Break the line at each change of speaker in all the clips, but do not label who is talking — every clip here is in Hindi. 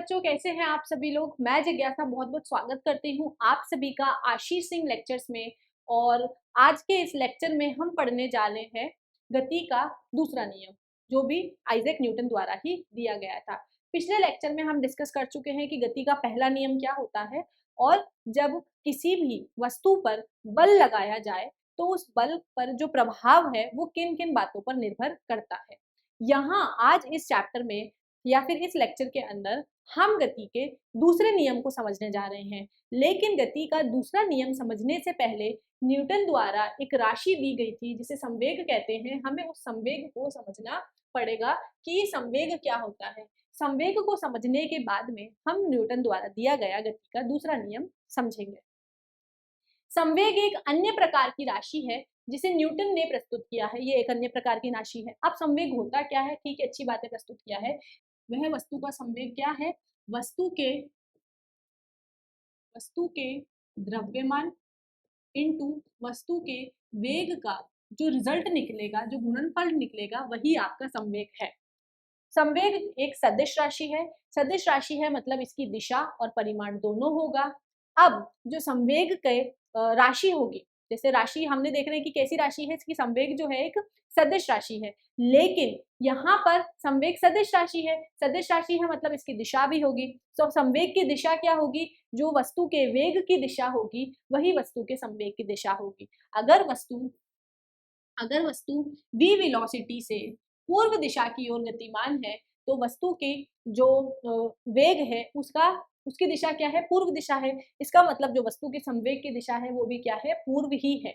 बच्चों, कैसे हैं आप सभी लोग। मैं जिज्ञासा बहुत बहुत स्वागत करती हूँ आप सभी का आशीष सिंह लेक्चर्स में। और आज के इस लेक्चर में हम पढ़ने जा रहे हैं गति का दूसरा नियम, जो भी आइजैक न्यूटन द्वारा ही दिया गया था। पिछले लेक्चर में हम डिस्कस कर चुके हैं कि गति का पहला नियम क्या होता है और जब किसी भी वस्तु पर बल लगाया जाए तो उस बल पर जो प्रभाव है वो किन किन बातों पर निर्भर करता है। यहाँ आज इस चैप्टर में या फिर इस लेक्चर के अंदर हम गति के दूसरे नियम को समझने जा रहे हैं। लेकिन गति का दूसरा नियम समझने से पहले न्यूटन द्वारा एक राशि दी गई थी जिसे संवेग कहते हैं। हमें उस संवेग को समझना पड़ेगा कि संवेग क्या होता है। संवेग को समझने के बाद में हम न्यूटन द्वारा दिया गया गति का दूसरा नियम समझेंगे। संवेग एक अन्य प्रकार की राशि है जिसे न्यूटन ने प्रस्तुत किया है। ये एक अन्य प्रकार की राशि है। अब संवेग होता क्या है, ठीक है, अच्छी बात है, प्रस्तुत किया है। वह वस्तु का संवेग क्या है? वस्तु के द्रव्यमान इनटू वस्तु के वेग का जो रिजल्ट निकलेगा, जो गुणनफल निकलेगा, वही आपका संवेग है। संवेग एक सदिश राशि है। सदिश राशि है मतलब इसकी दिशा और परिमाण दोनों होगा। अब जो संवेग के राशि होगी, जैसे राशि हमने देख रहे हैं कि कैसी राशि है, इसकी संवेग जो है एक सदिश राशि है। लेकिन यहाँ पर संवेग सदिश राशि है। सदिश राशि है मतलब इसकी दिशा भी होगी। तो संवेग की दिशा क्या होगी? जो वस्तु के वेग की दिशा होगी वही वस्तु के संवेग की दिशा होगी। अगर वस्तु v वेलोसिटी से पूर्व दिशा की ओर गतिमान है तो वस्तु के जो वेग है उसकी दिशा क्या है? पूर्व दिशा है। इसका मतलब जो वस्तु के संवेग की दिशा है वो भी क्या है? पूर्व ही है।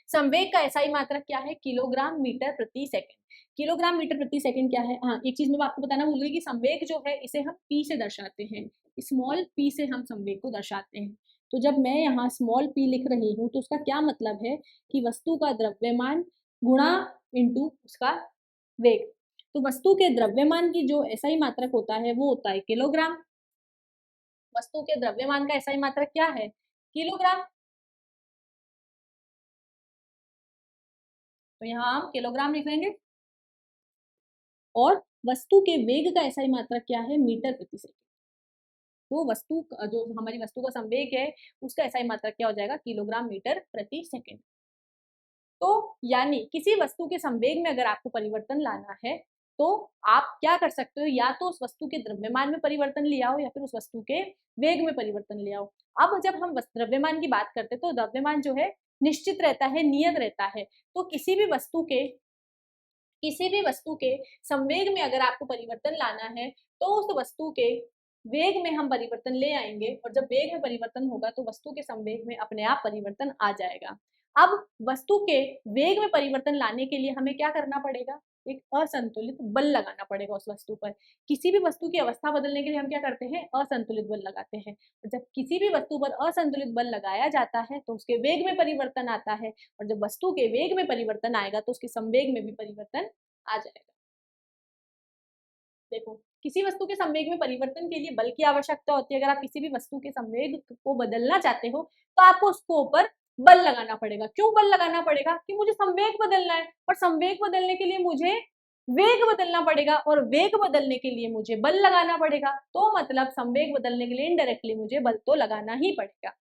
संवेग का एसआई मात्रक क्या है? किलोग्राम मीटर प्रति सेकंड। किलोग्राम मीटर प्रति सेकंड क्या है? हाँ, एक चीज मैं आपको बताना भूल गई कि संवेग जो है इसे हम p से दर्शाते हैं। स्मॉल p से हम संवेग को दर्शाते हैं। तो जब मैं यहाँ स्मॉल p लिख रही हूँ तो उसका क्या मतलब है कि वस्तु का द्रव्यमान गुणा इंटू उसका वेग। तो वस्तु के द्रव्यमान की जो एसआई मात्रक होता है वो होता है किलोग्राम। वस्तु के द्रव्यमान का एसआई मात्रक क्या है? किलोग्राम। तो यहाँ हम किलोग्राम लिख लेंगे। और वस्तु के वेग का एसआई मात्रक क्या है? मीटर प्रति सेकंड। तो वस्तु जो हमारी वस्तु का संवेग है उसका एसआई मात्रक क्या हो जाएगा? किलोग्राम मीटर प्रति सेकंड। तो यानी किसी वस्तु के संवेग में अगर आपको परिवर्तन लाना है तो आप क्या कर सकते हो? या तो उस वस्तु के द्रव्यमान में परिवर्तन ले आओ या फिर उस वस्तु के वेग में परिवर्तन ले आओ। अब जब हम द्रव्यमान की बात करते हैं तो द्रव्यमान जो है निश्चित रहता है, नियत रहता है। तो किसी भी वस्तु के संवेग में अगर आपको परिवर्तन लाना है तो उस वस्तु के वेग में हम परिवर्तन ले आएंगे और जब वेग में परिवर्तन होगा तो वस्तु के संवेग में अपने आप परिवर्तन आ जाएगा। अब वस्तु के वेग में परिवर्तन लाने के लिए हमें क्या करना पड़ेगा? एक असंतुलित बल लगाना पड़ेगा उस वस्तु पर। किसी भी वस्तु की अवस्था बदलने के लिए हम क्या करते हैं? असंतुलित बल लगाते हैं। और जब किसी भी वस्तु पर असंतुलित बल लगाया जाता है तो उसके वेग में परिवर्तन आता है और जब वस्तु के वेग में परिवर्तन आएगा तो उसके संवेग में भी परिवर्तन आ जाएगा। देखो, किसी वस्तु के संवेग में परिवर्तन के लिए बल की आवश्यकता होती है। अगर आप किसी भी वस्तु के संवेग को बदलना चाहते हो तो आपको उसको ऊपर बल लगाना पड़ेगा। क्यों बल लगाना पड़ेगा? कि मुझे संवेग बदलना है और संवेग बदलने के लिए मुझे वेग बदलना पड़ेगा और वेग बदलने के लिए मुझे बल लगाना पड़ेगा। तो मतलब संवेग बदलने के लिए इनडायरेक्टली मुझे बल तो लगाना ही पड़ेगा।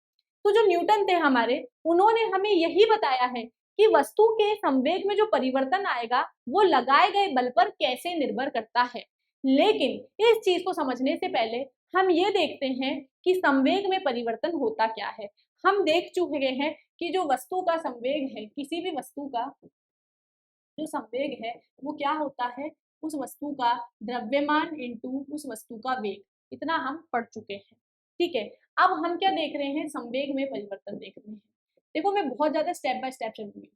तो जो न्यूटन थे हमारे, उन्होंने हमें यही बताया है कि वस्तु के संवेग में जो परिवर्तन आएगा वो लगाए गए बल पर कैसे निर्भर करता है। लेकिन इस चीज को समझने से पहले हम ये देखते हैं कि संवेग में परिवर्तन होता क्या है। हम देख चुके हैं कि जो वस्तु का संवेग है, किसी भी वस्तु का जो संवेग है वो क्या होता है? उस वस्तु का द्रव्यमान इंटू उस वस्तु का वेग। इतना हम पढ़ चुके हैं, ठीक है। अब हम क्या देख रहे हैं? संवेग में परिवर्तन देख रहे हैं। देखो, मैं बहुत ज्यादा स्टेप बाय स्टेप चलूंगी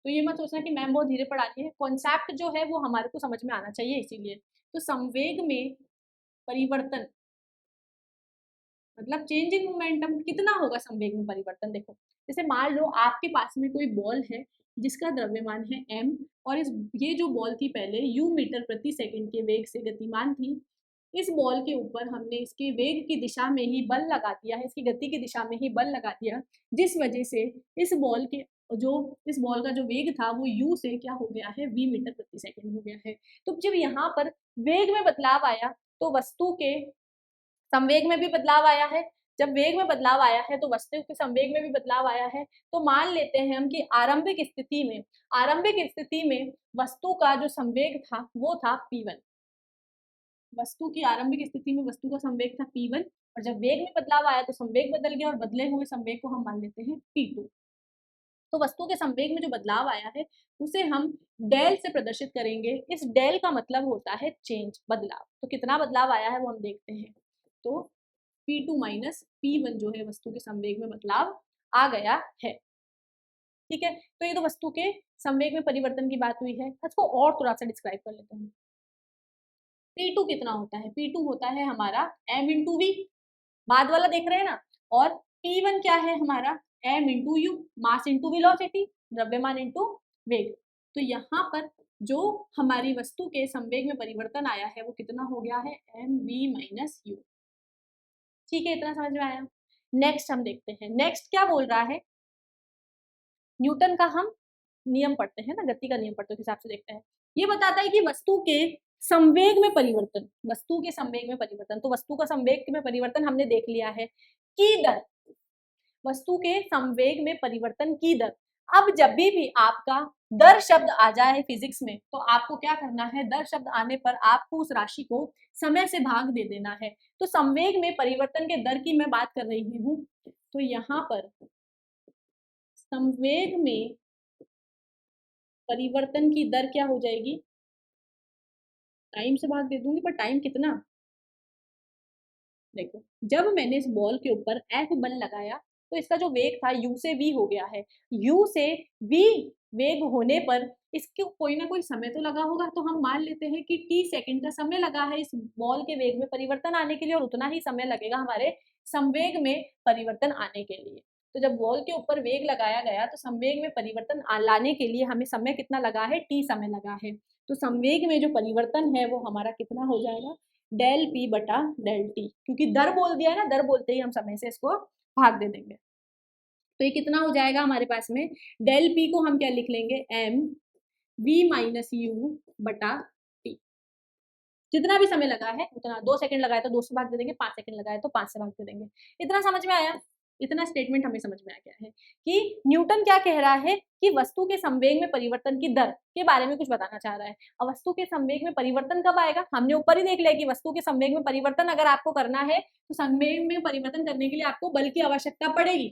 तो ये मत सोचना कि मैम बहुत धीरे पढ़ा रही है। कॉन्सेप्ट जो है वो हमारे को समझ में आना चाहिए, इसीलिए। तो संवेग में परिवर्तन मतलब चेंज इन मोमेंटम कितना होगा संवेग में परिवर्तन? देखो, जैसे मान लो आपके पास में कोई बॉल है जिसका द्रव्यमान है m और ये जो बॉल थी पहले u मीटर प्रति सेकंड के वेग से गतिमान थी। इस बॉल के ऊपर हमने इसके वेग की दिशा में ही बल लगा दिया है, इसकी गति की दिशा में ही बल लगा दिया, जिस वजह से इस बॉल का जो वेग था वो u से क्या हो गया है? v मीटर प्रति सेकंड हो गया है। तो जब यहाँ पर वेग में बदलाव आया तो वस्तु के संवेग में भी बदलाव आया है। जब वेग में बदलाव आया है तो वस्तु के संवेग में भी बदलाव आया है। तो मान लेते हैं हम कि आरंभिक स्थिति में वस्तु का जो संवेग था वो था p1। वस्तु की आरंभिक स्थिति में वस्तु का संवेग था p1 और जब वेग में बदलाव आया तो संवेग बदल गया और बदले हुए संवेग को हम मान लेते हैं p2। तो वस्तु के संवेग में जो बदलाव आया है उसे हम डेल से प्रदर्शित करेंगे। इस डेल का मतलब होता है चेंज, बदलाव। तो कितना बदलाव आया है वो हम देखते हैं। तो p2 माइनस p1 जो है वस्तु के संवेग में बदलाव आ गया है। ठीक है, तो ये तो वस्तु के संवेग में परिवर्तन की बात हुई है। इसको और थोड़ा सा डिस्क्राइब कर लेते हैं। p2 कितना होता है? p2 होता है हमारा m इंटू वी, बाद वाला देख रहे हैं ना। और p1 क्या है हमारा? m into you, mass into velocity, द्रव्यमान इंटू वेग। तो यहाँ पर जो हमारी वस्तु के संवेग में परिवर्तन आया है वो कितना हो गया है? mv minus you. ठीक है, इतना समझ में आया। नेक्स्ट हम देखते हैं। नेक्स्ट क्या बोल रहा है? न्यूटन का हम नियम पढ़ते हैं ना, गति का नियम पढ़ते, उस हिसाब से देखते हैं। ये बताता है कि वस्तु के संवेग में परिवर्तन, वस्तु के संवेग में परिवर्तन। तो वस्तु का संवेग में परिवर्तन हमने देख लिया है की दर, वस्तु के संवेग में परिवर्तन की दर। अब जब भी आपका दर शब्द आ जाए फिजिक्स में तो आपको क्या करना है? दर शब्द आने पर आपको उस राशि को समय से भाग दे देना है। तो संवेग में परिवर्तन के दर की मैं बात कर रही हूँ, तो यहाँ पर संवेग में परिवर्तन की दर क्या हो जाएगी? टाइम से भाग दे दूंगी, पर टाइम कितना? देखो, जब मैंने इस बॉल के ऊपर F बल लगाया तो इसका जो वेग था u से v हो गया है। u से v वेग होने पर इसको कोई ना कोई समय तो लगा होगा। तो हम मान लेते हैं कि t सेकंड का समय लगा है इस बॉल के वेग में परिवर्तन आने के लिए और उतना ही समय लगेगा हमारे संवेग में परिवर्तन आने के लिए। तो जब बॉल के ऊपर वेग लगाया गया तो संवेग में परिवर्तन लाने के लिए हमें समय कितना लगा है? t समय लगा है। तो संवेग में जो परिवर्तन है वो हमारा कितना हो जाएगा? डेल पी बटा डेल टी, क्योंकि दर बोल दिया है ना, दर बोलते ही हम समय से इसको भाग दे देंगे। तो ये कितना हो जाएगा हमारे पास में? डेल पी को हम क्या लिख लेंगे? एम वी माइनस यू बटा टी। जितना भी समय लगा है उतना, 2 सेकंड लगाए तो 2 से भाग दे देंगे, 5 सेकंड लगाए तो 5 से भाग दे देंगे। इतना समझ में आया? इतना स्टेटमेंट हमें समझ में आ गया है कि न्यूटन क्या कह रहा है कि वस्तु के संवेग में परिवर्तन की दर के बारे में कुछ बताना चाह रहा है। और वस्तु के संवेग में परिवर्तन कब आएगा? हमने ऊपर ही देख लिया कि वस्तु के संवेग में परिवर्तन अगर आपको करना है तो संवेग में परिवर्तन करने के लिए आपको बल की आवश्यकता पड़ेगी।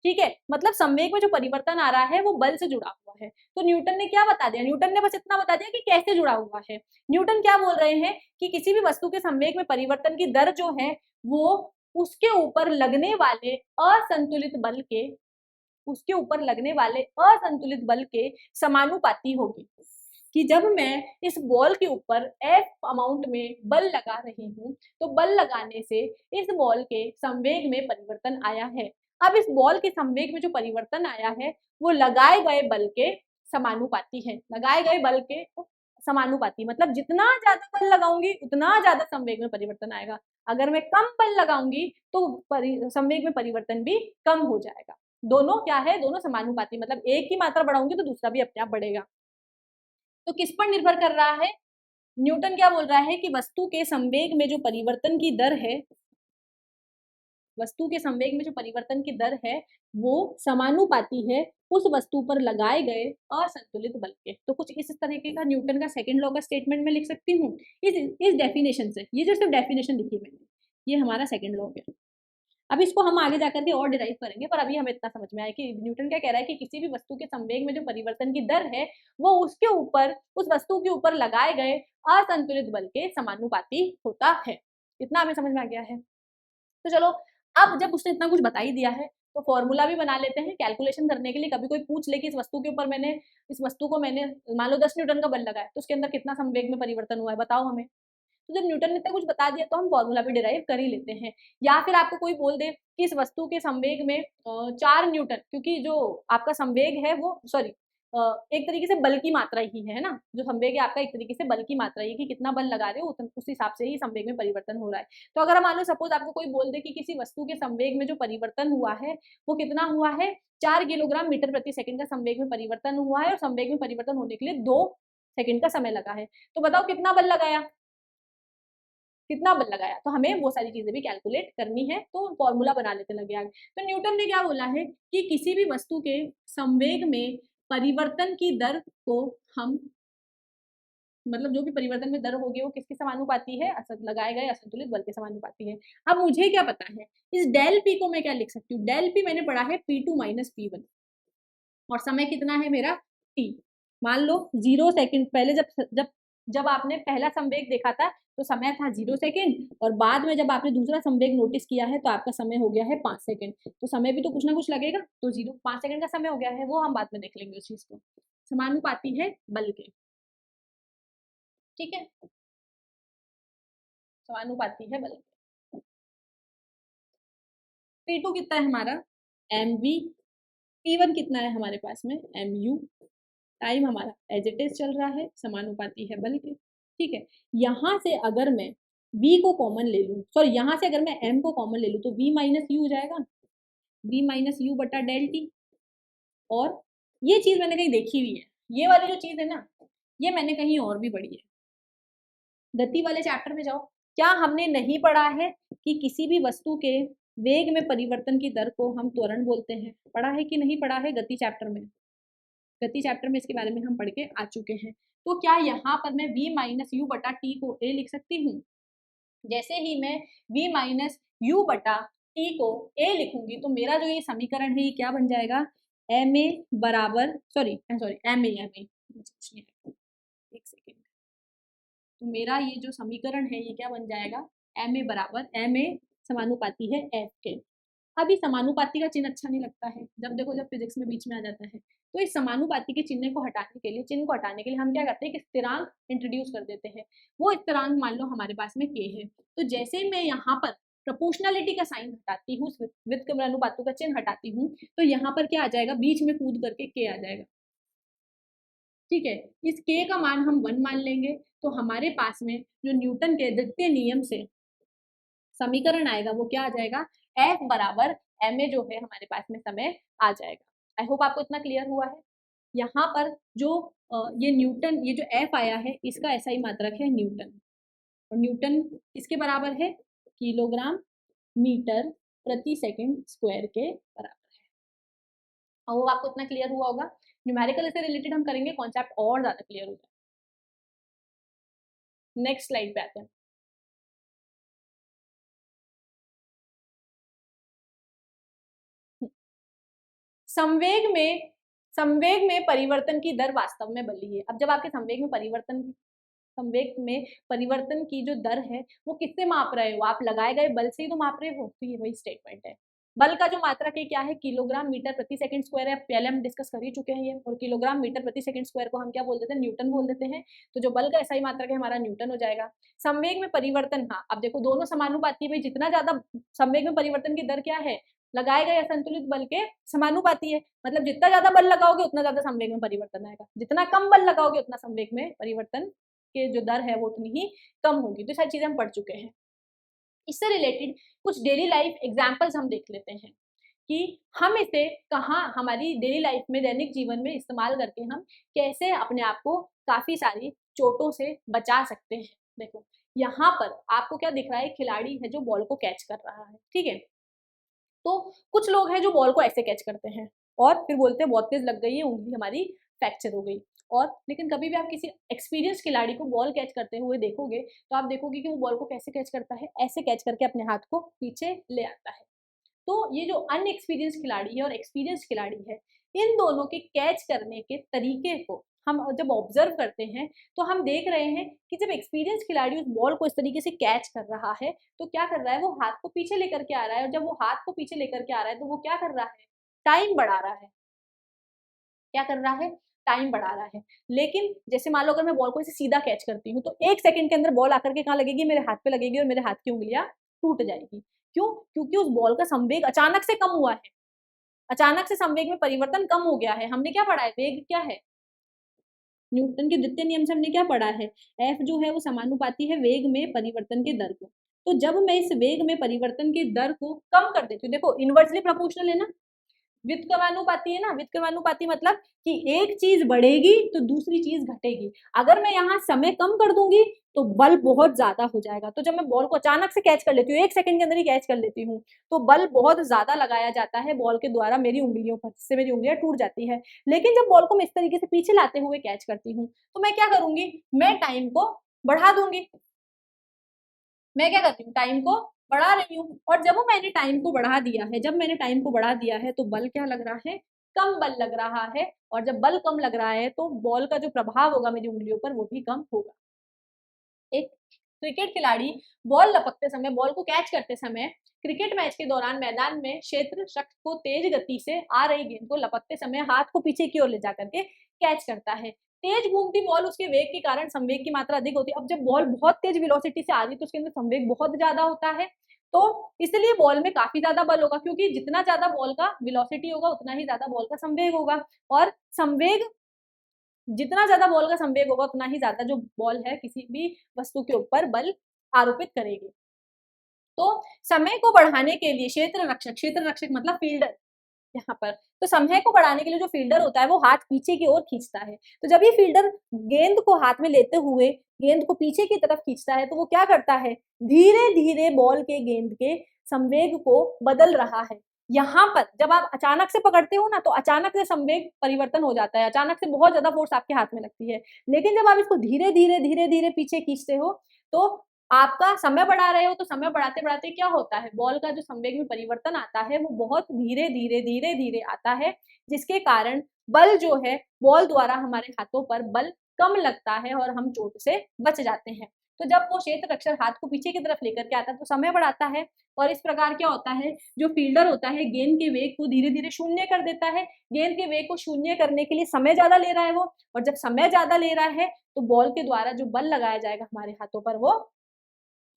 ठीक है, मतलब संवेग में जो परिवर्तन आ रहा है वो बल से जुड़ा हुआ है। तो न्यूटन ने क्या बता दिया? न्यूटन ने बस इतना बता दिया कि कैसे जुड़ा हुआ है। न्यूटन क्या बोल रहे हैं कि किसी भी वस्तु के संवेग में परिवर्तन की दर जो है वो उसके ऊपर लगने वाले असंतुलित बल के, उसके ऊपर लगने वाले असंतुलित बल के समानुपाती होगी। कि जब मैं इस बॉल के ऊपर F अमाउंट में बल लगा रही हूँ तो बल लगाने से इस बॉल के संवेग में परिवर्तन आया है। अब इस बॉल के संवेग में जो परिवर्तन आया है वो लगाए गए बल के समानुपाती है। लगाए गए बल के समानुपाती मतलब जितना ज्यादा बल लगाऊंगी उतना ज्यादा संवेग में परिवर्तन आएगा। अगर मैं कम बल लगाऊंगी तो संवेग में परिवर्तन भी कम हो जाएगा। दोनों क्या है? दोनों समानुपाती, मतलब एक की मात्रा बढ़ाऊंगी तो दूसरा भी अपने आप बढ़ेगा। तो किस पर निर्भर कर रहा है? न्यूटन क्या बोल रहा है कि वस्तु के संवेग में जो परिवर्तन की दर है, वस्तु के संवेग में जो परिवर्तन की दर है वो समानुपाती है उस वस्तु पर लगाए गए असंतुलित बल के। तो कुछ इस तरीके का न्यूटन का सेकंड लॉ का स्टेटमेंट मैं लिख सकती हूँ इस डेफिनेशन से। ये जो सिर्फ डेफिनेशन लिखी मैंने, ये हमारा सेकंड लॉ है। अब इसको हम आगे जाकर के और डिराइव करेंगे, पर अभी हमें इतना समझ में आया कि न्यूटन क्या कह रहा है कि किसी भी वस्तु के संवेग में जो परिवर्तन की दर है वो उसके ऊपर, उस वस्तु के ऊपर लगाए गए असंतुलित बल के समानुपाती होता है। इतना हमें समझ में आ गया है। तो चलो, अब जब उसने इतना कुछ बता ही दिया है तो फॉर्मूला भी बना लेते हैं कैलकुलेशन करने के लिए। कभी कोई पूछ ले कि इस वस्तु के ऊपर मैंने, इस वस्तु को मैंने मान लो 10 न्यूटन का बल लगाया तो उसके अंदर कितना संवेग में परिवर्तन हुआ है बताओ हमें। तो जब न्यूटन ने इतना कुछ बता दिया तो हम फॉर्मूला भी डिराइव कर ही लेते हैं। या फिर आपको कोई बोल दे कि इस वस्तु के संवेग में 4 न्यूटन, क्योंकि जो आपका संवेग है वो एक तरीके से बल की मात्रा ही है ना, जो संवेग है आपका एक तरीके से बल की मात्रा ही, कि कितना बल लगा रहे हो उस हिसाब से ही संवेग में परिवर्तन हो रहा है। तो अगर मान लो सपोज आपको कोई बोल दे कि किसी वस्तु के संवेग में जो परिवर्तन हुआ है वो कितना हुआ है, 4 किलोग्राम मीटर प्रति सेकंड का संवेग में परिवर्तन हुआ है और संवेग में परिवर्तन होने के लिए 2 सेकंड का समय लगा है, तो बताओ कितना बल लगाया? कितना बल लगाया, तो हमें वो सारी चीजें भी कैलकुलेट करनी है, तो फॉर्मूला बना लेते लगे आगे। तो न्यूटन ने क्या बोला है कि किसी भी वस्तु के संवेग में परिवर्तन की दर को हम, मतलब जो भी परिवर्तन में दर होगी वो किसके समानुपाती है, लगाए गए असंतुलित बल के समानुपाती है। अब मुझे क्या पता है, इस डेल पी को मैं क्या लिख सकती हूँ, डेल पी मैंने पढ़ा है P2 माइनस P1, और समय कितना है मेरा t। मान लो 0 सेकेंड, पहले जब जब जब आपने पहला संवेग देखा था तो समय था 0 सेकेंड, और बाद में जब आपने दूसरा संवेग नोटिस किया है तो आपका समय हो गया है 5 सेकेंड। तो समय भी तो कुछ ना कुछ लगेगा, तो 5 सेकेंड का समय हो गया है, वो हम बाद में देख लेंगे उस चीज को। समानुपाती है बल के, ठीक है, समानुपाती है बल। P2 कितना है हमारा mv, P1 कितना है हमारे पास में mu, टाइम हमारा एज इट इज चल रहा है, समानुपाती है बल के, ठीक है। यहां से अगर मैं v को कॉमन ले लूं, सॉरी यहाँ से अगर मैं m को कॉमन ले लूं तो v माइनस यू हो जाएगा, v माइनस यू बटा डेल टी। और ये चीज मैंने कहीं देखी हुई है, ये वाली जो चीज है ना, ये मैंने कहीं और भी पढ़ी है, गति वाले चैप्टर में जाओ। क्या हमने नहीं पढ़ा है कि किसी भी वस्तु के वेग में परिवर्तन की दर को हम त्वरण बोलते हैं, पढ़ा है कि नहीं पढ़ा है गति चैप्टर में? गति चैप्टर में इसके बारे में हम पढ़ के आ चुके हैं। तो क्या यहाँ पर मैं v माइनस यू बटा टी को a लिख सकती हूँ? जैसे ही मैं v माइनस यू बटा टी को a लिखूंगी तो मेरा जो ये समीकरण है ये क्या बन जाएगा, एम ए बराबर, सॉरी एम ए एक सेकेंड, तो मेरा ये जो समीकरण है ये क्या बन जाएगा, एम ए बराबर, एम ए समानुपाती है एफ के। अभी समानुपाती का चिन्ह अच्छा नहीं लगता है, जब देखो जब फिजिक्स में बीच में आ जाता है, तो इस समानुपाती के चिन्ह को हटाने के लिए, चिन्ह को हटाने के लिए हम क्या करते हैं कि स्थिरांक इंट्रोड्यूस कर देते हैं। वो स्थिरांक मान लो हमारे पास में k है, तो जैसे ही मैं यहाँ पर प्रोपोर्शनलिटी का साइन हटाती हूँ, व्युत्क्रमानुपातों का चिन्ह हटाती हूँ, तो यहाँ पर क्या आ जाएगा, बीच में कूद करके k आ जाएगा, ठीक है। इस k का मान हम 1 मान लेंगे, तो हमारे पास में जो न्यूटन के द्वितीय नियम से समीकरण आएगा वो क्या आ जाएगा, F बराबर एम ए जो है हमारे पास में समय आ जाएगा। आई होप आपको इतना क्लियर हुआ है। यहाँ पर जो ये न्यूटन, ये जो F आया है इसका ऐसा ही मात्रक है न्यूटन, और न्यूटन इसके बराबर है किलोग्राम मीटर प्रति सेकंड स्क्वायर के बराबर है। और वो आपको इतना क्लियर हुआ होगा। न्यूमेरिकल से रिलेटेड हम करेंगे, कॉन्सेप्ट और ज्यादा क्लियर हो जाए। नेक्स्ट स्लाइड पे आते हैं। संवेग में परिवर्तन की दर वास्तव में बली है। अब जब आपके संवेग में परिवर्तन की जो दर है वो किससे माप रहे हो, आप लगाए गए बल से ही तो माप रहे हो, तो ये वही स्टेटमेंट है। बल का जो मात्रक है क्या है, किलोग्राम मीटर प्रति सेकंड स्क्वायर है, पहले हम डिस्कस कर ही चुके हैं ये, और किलोग्राम मीटर प्रति सेकंड स्क्वायर को हम क्या बोल देते हैं, न्यूटन बोल देते हैं। तो जो बल का ऐसा ही मात्रक है हमारा न्यूटन हो जाएगा। संवेग में परिवर्तन, हाँ अब देखो दोनों समानुपाती है भाई, जितना ज्यादा संवेग में परिवर्तन की दर क्या है, लगाए गए असंतुलित बल के समानुपाती है। मतलब जितना ज्यादा बल लगाओगे उतना ज्यादा संवेग में परिवर्तन आएगा, जितना कम बल लगाओगे उतना संवेग में परिवर्तन के जो दर है वो उतनी ही कम होगी। तो सारी चीजें हम पढ़ चुके हैं। इससे रिलेटेड कुछ डेली लाइफ एग्जांपल्स हम देख लेते हैं कि हम इसे कहाँ हमारी डेली लाइफ में, दैनिक जीवन में इस्तेमाल करके हम कैसे अपने आप को काफी सारी चोटों से बचा सकते हैं। देखो यहाँ पर आपको क्या दिख रहा है, खिलाड़ी है जो बॉल को कैच कर रहा है, ठीक है। तो कुछ लोग हैं जो बॉल को ऐसे कैच करते हैं और फिर बोलते हैं बहुत तेज लग गई है, उंगली हमारी फ्रैक्चर हो गई। और लेकिन कभी भी आप किसी एक्सपीरियंस खिलाड़ी को बॉल कैच करते हुए देखोगे तो आप देखोगे कि वो बॉल को कैसे कैच करता है, ऐसे कैच करके अपने हाथ को पीछे ले आता है। तो ये जो अनएक्सपीरियंस खिलाड़ी है और एक्सपीरियंस खिलाड़ी है, इन दोनों के कैच करने के तरीके को हम जब ऑब्जर्व करते हैं तो हम देख रहे हैं कि जब एक्सपीरियंस खिलाड़ी उस बॉल को इस तरीके से कैच कर रहा है तो क्या कर रहा है, वो हाथ को पीछे लेकर के आ रहा है, और जब वो हाथ को पीछे लेकर के आ रहा है तो वो क्या कर रहा है, टाइम बढ़ा रहा है। क्या कर रहा है, टाइम बढ़ा रहा है। लेकिन जैसे मान लो अगर मैं बॉल को इसे सीधा कैच करती हूँ तो 1 सेकंड के अंदर बॉल आकर के कहाँ लगेगी, मेरे हाथ पे लगेगी और मेरे हाथ की उंगलियां टूट जाएगी। क्यों, क्योंकि उस बॉल का संवेग अचानक से कम हुआ है, अचानक से संवेग में परिवर्तन कम हो गया है। हमने क्या पढ़ा है, वेग क्या है, न्यूटन के द्वितीय नियम से हमने क्या पढ़ा है, एफ जो है वो समानुपाती है वेग में परिवर्तन के दर को। तो जब मैं इस वेग में परिवर्तन की दर को कम कर देती हूँ, देखो इनवर्सली प्रोपोर्शनल है ना, व्युत्क्रमानुपाती है ना, व्युत्क्रमानुपाती मतलब कि एक चीज बढ़ेगी तो दूसरी चीज घटेगी। अगर मैं यहाँ समय कम कर दूंगी तो बल बहुत ज्यादा हो जाएगा। तो जब मैं बॉल को अचानक से कैच कर लेती हूँ, 1 सेकंड के अंदर ही कैच कर लेती हूँ, तो बल बहुत ज्यादा लगाया जाता है बॉल के द्वारा मेरी उंगलियों पर, जिससे मेरी उंगलियां टूट जाती है। लेकिन जब बॉल को मैं इस तरीके से पीछे लाते हुए कैच करती हूँ तो मैं क्या करूंगी, मैं टाइम को बढ़ा दूंगी। मैं क्या करती हूँ, टाइम को बढ़ा रही हूँ। और जब मैंने टाइम को बढ़ा दिया है, जब मैंने टाइम को बढ़ा दिया है तो बल क्या लग रहा है, कम बल लग रहा है। और जब बल कम लग रहा है तो बॉल का जो प्रभाव होगा मेरी उंगलियों पर वो भी कम होगा। एक क्रिकेट खिलाड़ी बॉल लपकते समय, बॉल को कैच करते समय क्रिकेट मैच के दौरान मैदान में क्षेत्र रक्षक को तेज गति से आ रही गेंद को लपकते समय हाथ को पीछे की ओर ले जाकर के कैच करता है। तेज घूमती बॉल उसके वेग के कारण संवेग की मात्रा अधिक होती है। अब जब बॉल बहुत तेज वेलोसिटी से आ रही है तो उसके अंदर संवेग बहुत ज्यादा होता है, तो इसलिए बॉल में काफी ज्यादा बल होगा, क्योंकि जितना ज्यादा बॉल का वेलोसिटी होगा उतना ही ज्यादा बॉल का संवेग होगा। और संवेग, जितना ज्यादा बॉल का संवेग होगा उतना ही ज्यादा जो बॉल है किसी भी वस्तु के ऊपर बल आरोपित करेगी। तो समय को बढ़ाने के लिए क्षेत्र रक्षक मतलब फील्डर यहाँ पर, तो समय को बढ़ाने के लिए जो फील्डर होता है वो हाथ पीछे की ओर खींचता है। तो जब ये फील्डर गेंद को हाथ में लेते हुए गेंद को पीछे की तरफ खींचता है तो वो क्या करता है, धीरे धीरे बॉल के गेंद के संवेग को बदल रहा है। यहाँ पर जब आप अचानक से पकड़ते हो ना तो अचानक से संवेग परिवर्तन हो जाता है, अचानक से बहुत ज्यादा फोर्स आपके हाथ में लगती है। लेकिन जब आप इसको धीरे धीरे धीरे धीरे पीछे खींचते हो तो आपका समय बढ़ा रहे हो, तो समय बढ़ाते बढ़ाते क्या होता है, बॉल का जो संवेग में परिवर्तन आता है वो बहुत धीरे धीरे धीरे धीरे आता है, जिसके कारण बल जो है बॉल द्वारा हमारे हाथों पर बल कम लगता है और हम चोट से बच जाते हैं। तो जब वो क्षेत्र रक्षक हाथ को पीछे की तरफ लेकर के आता है तो समय बढ़ाता है। और इस प्रकार क्या होता है, जो फील्डर होता है गेंद के वेग को धीरे धीरे शून्य कर देता है। गेंद के वेग को शून्य करने के लिए समय ज्यादा ले रहा है वो, और जब समय ज्यादा ले रहा है तो बॉल के द्वारा जो बल लगाया जाएगा हमारे हाथों पर वो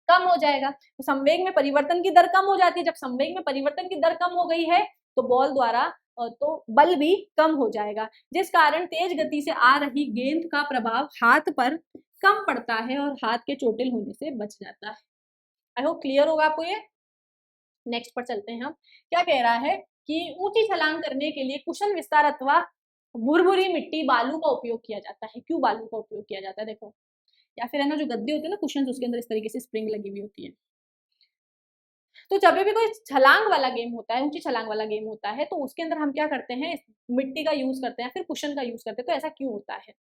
कम हो जाएगा। तो संवेग में परिवर्तन की दर कम हो जाती है। जब संवेग में परिवर्तन की दर कम हो गई है तो बॉल द्वारा तो बल भी कम हो जाएगा, जिस कारण तेज गति से आ रही गेंद का प्रभाव हाथ पर कम पड़ता है और हाथ के चोटिल होने से बच जाता है। आई होप क्लियर होगा आपको ये। नेक्स्ट पर चलते हैं हम। क्या कह रहा है कि ऊंची छलांग करने के लिए कुशन विस्तार अथवा भुरभुरी मिट्टी बालू का उपयोग किया जाता है। क्यों बालू का उपयोग किया जाता है, देखो, या फिर है ना जो गद्दे होते हैं ना कुशन, उसके अंदर इस तरीके से स्प्रिंग लगी हुई होती है। तो जब भी कोई छलांग वाला गेम होता है, ऊंची छलांग वाला गेम होता है, तो उसके अंदर हम क्या करते हैं, मिट्टी का यूज करते हैं, फिर कुशन का यूज करते हैं। तो ऐसा क्यों होता है?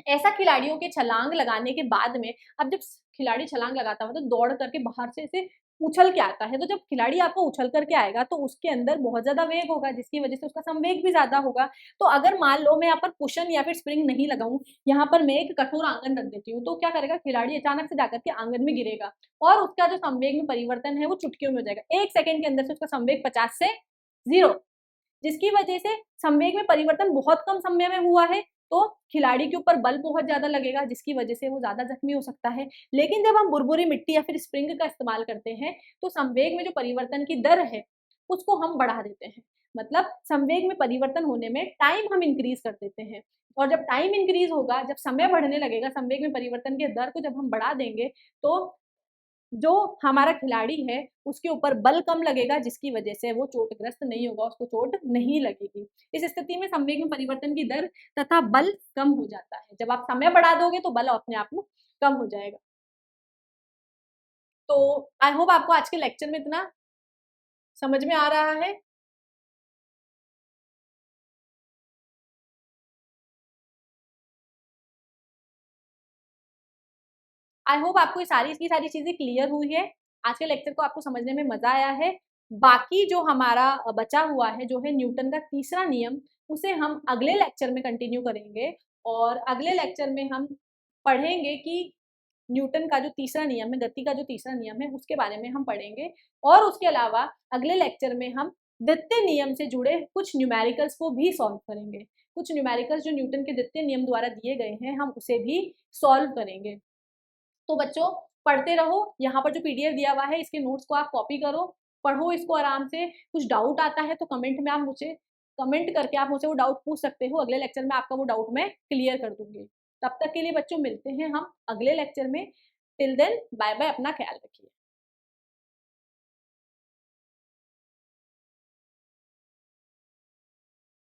ऐसा खिलाड़ियों के छलांग लगाने के बाद में, अब जब खिलाड़ी छलांग लगाता हुआ तो दौड़ करके बाहर से ऐसे उछल के आता है, तो जब खिलाड़ी आपको उछल करके आएगा तो उसके अंदर बहुत ज्यादा वेग होगा, जिसकी वजह से उसका संवेग भी ज्यादा होगा। तो अगर मान लो मैं यहाँ पर कुशन या फिर स्प्रिंग नहीं लगाऊं, यहाँ पर मैं एक कठोर आंगन रख देती हूँ, तो क्या करेगा, खिलाड़ी अचानक से जाकर के आंगन में गिरेगा और उसका जो संवेग में परिवर्तन है वो चुटकियों में हो जाएगा। 1 सेकंड के अंदर से उसका संवेग 50 से 0, जिसकी वजह से संवेग में परिवर्तन बहुत कम समय में हुआ है, तो खिलाड़ी के ऊपर बल बहुत ज्यादा लगेगा, जिसकी वजह से वो ज्यादा जख्मी हो सकता है। लेकिन जब हम बुरबुरी मिट्टी या फिर स्प्रिंग का इस्तेमाल करते हैं तो संवेग में जो परिवर्तन की दर है उसको हम बढ़ा देते हैं। मतलब संवेग में परिवर्तन होने में टाइम हम इंक्रीज कर देते हैं, और जब टाइम इंक्रीज होगा, जब समय बढ़ने लगेगा, संवेग में परिवर्तन के दर को जब हम बढ़ा देंगे तो जो हमारा खिलाड़ी है उसके ऊपर बल कम लगेगा, जिसकी वजह से वो चोटग्रस्त नहीं होगा, उसको चोट नहीं लगेगी। इस स्थिति में संवेग में परिवर्तन की दर तथा बल कम हो जाता है। जब आप समय बढ़ा दोगे तो बल अपने आप में कम हो जाएगा। तो आई होप आपको आज के लेक्चर में इतना समझ में आ रहा है। आई होप आपको ये सारी की सारी चीजें क्लियर हुई है। आज के लेक्चर को आपको समझने में मजा आया है। बाकी जो हमारा बचा हुआ है जो है न्यूटन का तीसरा नियम, उसे हम अगले लेक्चर में कंटिन्यू करेंगे। और अगले लेक्चर में हम पढ़ेंगे कि न्यूटन का जो तीसरा नियम है, गति का जो तीसरा नियम है, उसके बारे में हम पढ़ेंगे। और उसके अलावा अगले लेक्चर में हम द्वितीय नियम से जुड़े कुछ न्यूमेरिकल्स को भी सॉल्व करेंगे। कुछ न्यूमेरिकल्स जो न्यूटन के द्वितीय नियम द्वारा दिए गए हैं हम उसे भी सॉल्व करेंगे। तो बच्चों पढ़ते रहो। यहाँ पर जो पीडीएफ दिया हुआ है इसके नोट्स को आप कॉपी करो, पढ़ो इसको आराम से। कुछ डाउट आता है तो कमेंट में आप मुझे कमेंट करके आप मुझसे वो डाउट पूछ सकते हो। अगले लेक्चर में आपका वो डाउट मैं क्लियर कर दूंगी। तब तक के लिए बच्चों मिलते हैं हम अगले लेक्चर में। टिल देन बाय बाय, अपना ख्याल रखिए।